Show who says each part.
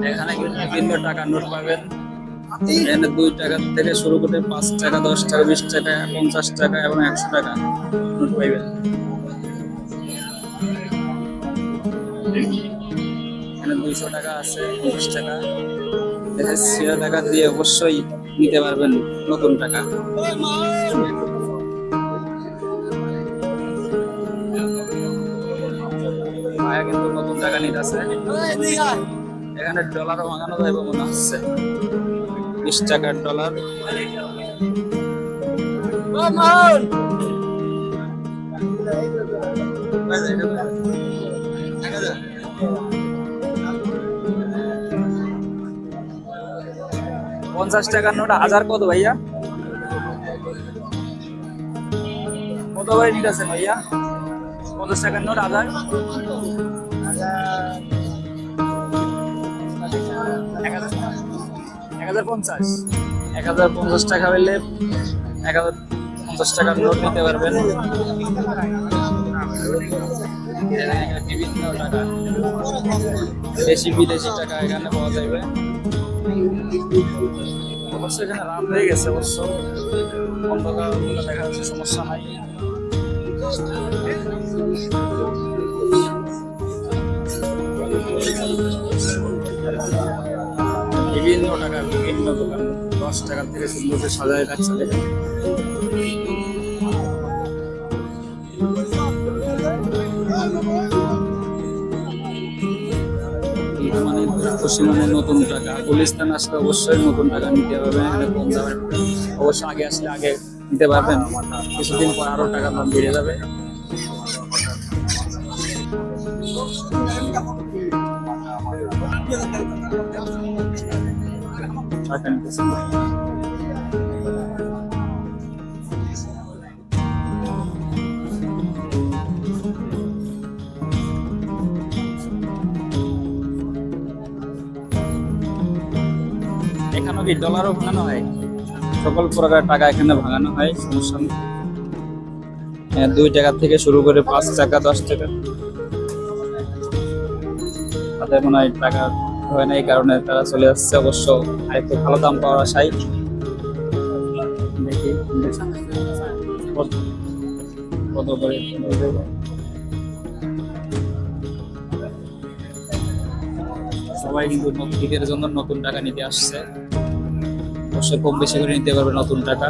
Speaker 1: এখানে কিন্তু বিভিন্ন টাকার নোট পাবেন। এখানে 2 টাকা থেকে শুরু করে 5 টাকা, 10 টাকা, 20 টাকা, 50 টাকা এবং 100 টাকা নোট পাইবেন। এখানে 200 টাকা আছে, 50 টাকা। ছেঁড়া টাকা দিয়ে অবশ্যই নিতে পারবেন নতুন টাকা। ভাইয়া কিন্তু নতুন টাকা নিতেছে। এখানে ডলারও ভাঙানো যাবে মনে হচ্ছে, 20 টাকার ডলার। পঞ্চাশ টাকার নোট 1000 কত ভাইয়া? কত করে নিতেছেন ভাইয়া? 50 টাকার নোট 1000, 1050, 1050 টাকা হইলে 1050 টাকার নোট নিতে পারবেন। বিভিন্ন টাকা, দেশি বিদেশি টাকা এখানে পাওয়া যাবে। অবশ্য এখানে রাত হয়ে গেছে, অবশ্য অন্ধকার দেখা যাচ্ছে, সমস্যা নাই। বিভিন্ন টাকার বিভিন্ন দোকান, 10 টাকা থেকে শুরু করে সাজায় রাখছে দেখেন। মানে খুশি মানে নতুন টাকা। গুলিস্তান আসলে অবশ্যই নতুন টাকা নিতে হবে, এখানে কম দামে। অবশ্য আগে আসলে আগে নিতে পারবেন, কিছুদিন পর আরো টাকার দাম বেড়ে যাবে। টাকা নিতেছেন এখানে কি ডলারও ভাঙানো হয়? সকল প্রকার টাকা এখানে ভাঙানো হয়, সমস্যা নেই। 2 টাকা থেকে শুরু করে 5 টাকা, 10 টাকা। তাদের মনে হয় টাকা হয় না, এই কারণে তারা চলে আসছে। অবশ্য আরেকটু ভালো দাম পাওয়ার আশায়। দেখি কত করে। সবাই কিন্তু ঈদের জন্য নতুন টাকা নিতে আসছে। অবশ্যই কম বেশি করে নিতে পারবে নতুন টাকা।